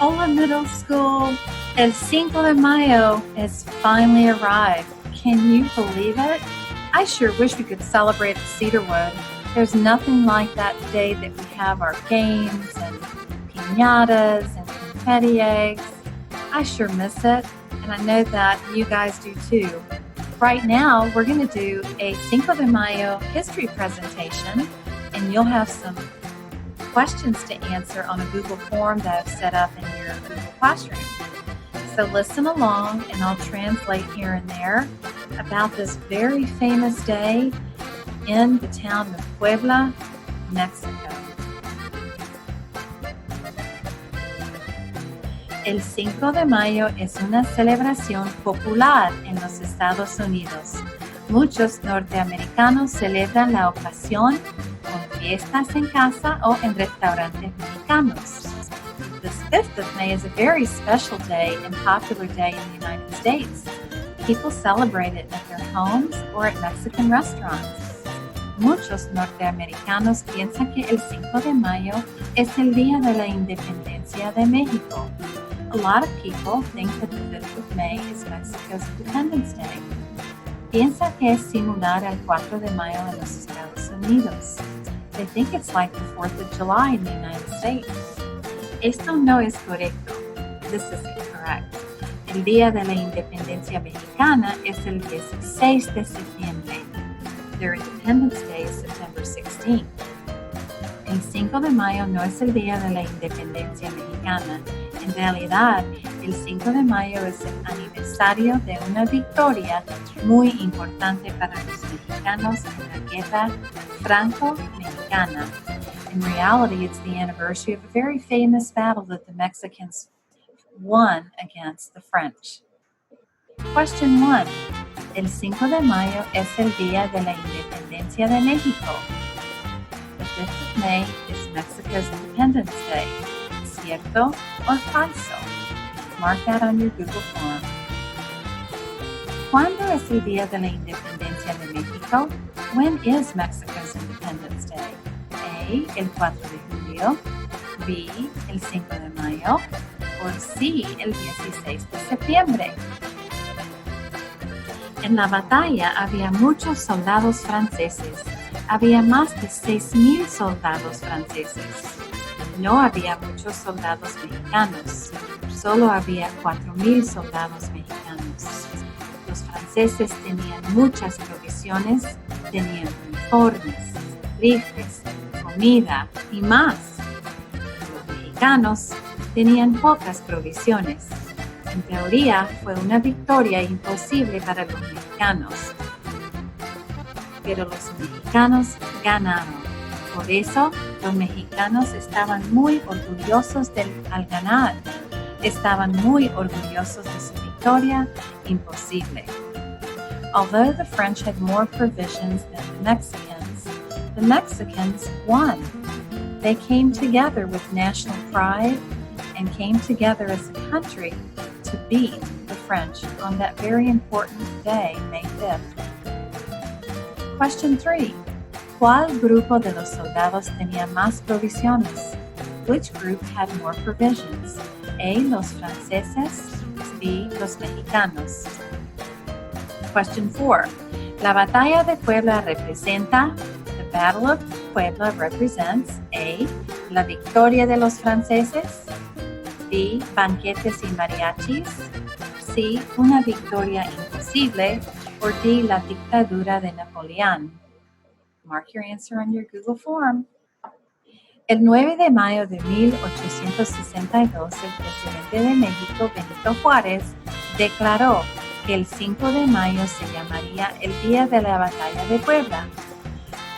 Hola Middle School, El Cinco de Mayo has finally arrived. Can you believe it? I sure wish we could celebrate at Cedarwood. There's nothing like that day that we have our games and piñatas and confetti eggs. I sure miss it, and I know that you guys do too. Right now, we're going to do a Cinco de Mayo history presentation, and you'll have some questions to answer on a Google form that I've set up in your Google Classroom. So listen along and I'll translate here and there about this very famous day in the town of Puebla, Mexico. El Cinco de Mayo es una celebración popular en los Estados Unidos. Muchos norteamericanos celebran la ocasión con fiestas en casa o en restaurantes mexicanos. The 5th of May is a very special day and popular day in the United States. People celebrate it at their homes or at Mexican restaurants. Muchos norteamericanos piensan que el 5 de Mayo es el día de la independencia de México. A lot of people think that the 5th of May is Mexico's Independence Day. Piensa que es similar al 4 de Mayo en los Estados Unidos. They think it's like the 4th of July in the United States. Esto no es correcto. This is incorrect. El Día de la Independencia Mexicana es el 16 de septiembre. Their Independence Day is September 16. El 5 de Mayo no es el Día de la Independencia Mexicana. En realidad, el 5 de Mayo es el aniversario de una victoria muy importante para los mexicanos en la Guerra Franco-Mexicana. In reality, it's the anniversary of a very famous battle that the Mexicans won against the French. Question 1. El 5 de Mayo es el Día de la Independencia de México. The 5th of May is Mexico's Independence Day. ¿Cierto o falso? Mark that on your Google form. ¿Cuándo es el Día de la Independencia de México? When is Mexico's Independence Day? A. El 4 de julio. B. El 5 de mayo. O C. El 16 de septiembre. En la batalla había muchos soldados franceses. Había más de 6,000 soldados franceses. No había muchos soldados mexicanos. Solo había 4,000 soldados mexicanos. Los franceses tenían muchas provisiones, tenían uniformes, rifles, comida y más. Los mexicanos tenían pocas provisiones. En teoría, fue una victoria imposible para los mexicanos. Pero los mexicanos ganaron. Por eso, los mexicanos estaban muy orgullosos al ganar. Estaban muy orgullosos de su victoria imposible. Although the French had more provisions than the Mexicans won. They came together with national pride and came together as a country to beat the French on that very important day, May 5th. Question 3. ¿Cuál grupo de los soldados tenía más provisiones? Which group had more provisions? A. Los franceses. B. Los mexicanos. Question 4. La batalla de Puebla representa. The Battle of Puebla represents A. La victoria de los franceses. B. Banquetes y mariachis. C. Una victoria imposible. Or D. La dictadura de Napoleón. Mark your answer on your Google form. El 9 de mayo de 1862, el presidente de México, Benito Juárez, declaró que el 5 de mayo se llamaría el Día de la Batalla de Puebla.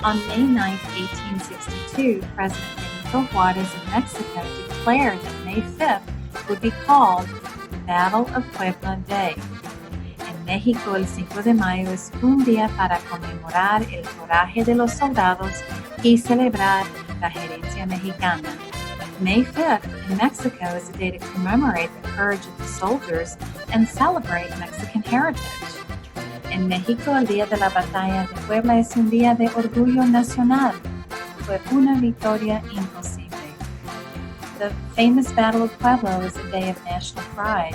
On May 9, 1862, President Benito Juárez of Mexico declared that May 5th would be called the Battle of Puebla Day. En México, el 5 de mayo es un día para conmemorar el coraje de los soldados y celebrar la gerencia mexicana. May 5th in Mexico is a day to commemorate the courage of the soldiers and celebrate Mexican heritage. En México, el Día de la Batalla de Puebla es un día de orgullo nacional. Fue una victoria imposible. The famous Battle of Puebla was a day of national pride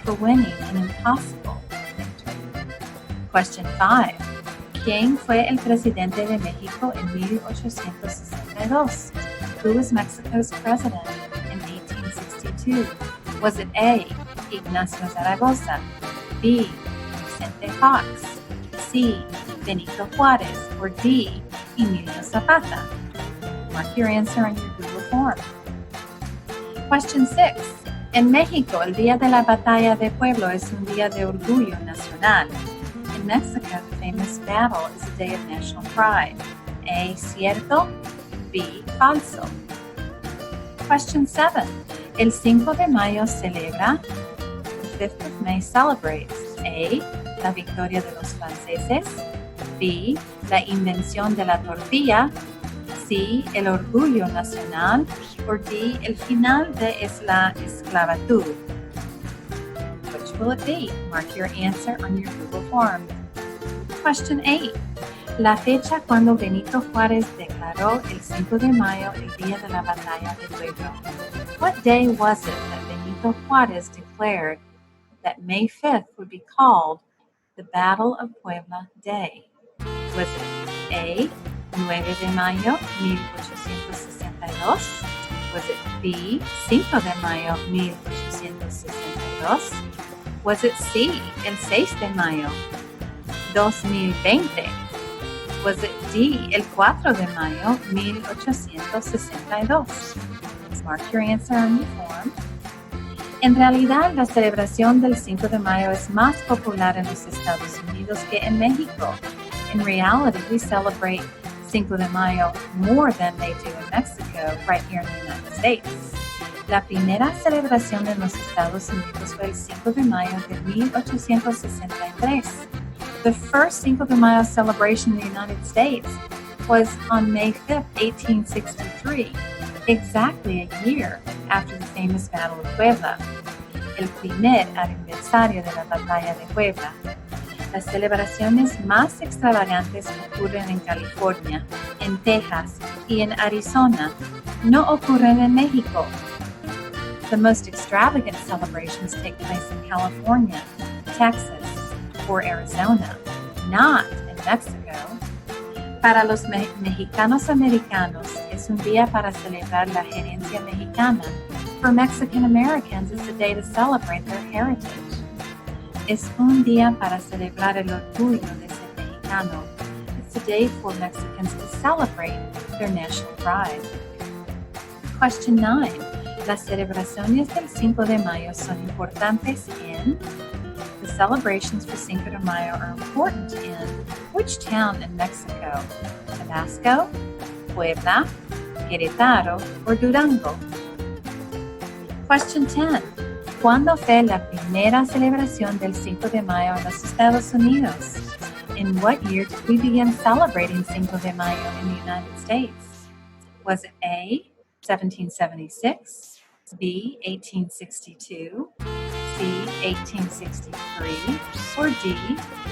for winning an impossible victory. Question 5. ¿Quién fue el presidente de México en 1862? Who was Mexico's president in 1862? Was it A. Ignacio Zaragoza, B. Vicente Fox, C. Benito Juárez, or D. Emilio Zapata? Mark your answer on your Google form. Question 6. En México, el Día de la Batalla de Puebla es un día de orgullo nacional. In Mexico, the famous battle is a day of national pride. A. Cierto, B. Falso. Question 7. El 5 de Mayo celebra. The 5th of May celebrates A. La victoria de los franceses, B. La invención de la tortilla, C. El orgullo nacional, or D. El final de la esclavitud. Which will it be? Mark your answer on your Google form. Question 8. La fecha cuando Benito Juárez declaró el 5 de Mayo el día de la batalla de Puebla. What day was it that Benito Juárez declared that May 5th would be called the Battle of Puebla Day? Was it A. 9 de Mayo 1862? Was it B. 5 de Mayo 1862? Was it C. El 6 de Mayo 2020? Was it D. El 4 de Mayo 1862? Mark your answer on your form. En realidad, la celebración del 5 de Mayo es más popular en los Estados Unidos que en México. In reality, we celebrate 5 de Mayo more than they do in Mexico, right here in the United States. La primera celebración en los Estados Unidos fue el 5 de Mayo de 1863. The first 5 de Mayo celebration in the United States was on May 5th, 1863, exactly a year after the famous Battle of Puebla, el primer aniversario de la Batalla de Puebla. Las celebraciones más extravagantes ocurren en California, en Texas y en Arizona. No ocurren en México. The most extravagant celebrations take place in California, Texas, or Arizona, not in Mexico. Para los mexicanos americanos, es un día para celebrar la herencia mexicana. For Mexican Americans, it's a day to celebrate their heritage. Es un día para celebrar el orgullo de ser mexicano. It's a day for Mexicans to celebrate their national pride. Question 9. Las celebraciones del 5 de Mayo son importantes en. The celebrations for 5 de Mayo are important in which town in Mexico? Tabasco, Puebla, Querétaro, or Durango? Question 10. ¿Cuándo fue la primera celebración del 5 de Mayo en los Estados Unidos? In what year did we begin celebrating 5 de Mayo in the United States? Was it A. 1776, B. 1862, C. 1863, or D.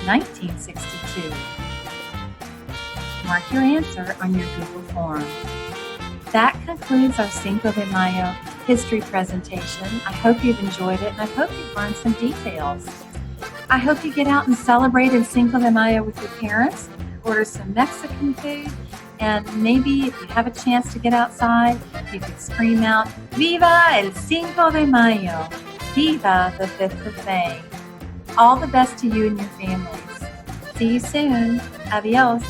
1962? Mark your answer on your Google form. That concludes our 5 de Mayo history presentation. I hope you've enjoyed it and I hope you've learned some details. I hope you get out and celebrate el 5 de Mayo with your parents, order some Mexican food, and maybe if you have a chance to get outside, you could scream out, Viva el 5 de Mayo! Viva the 5th of May! All the best to you and your families. See you soon. Adios.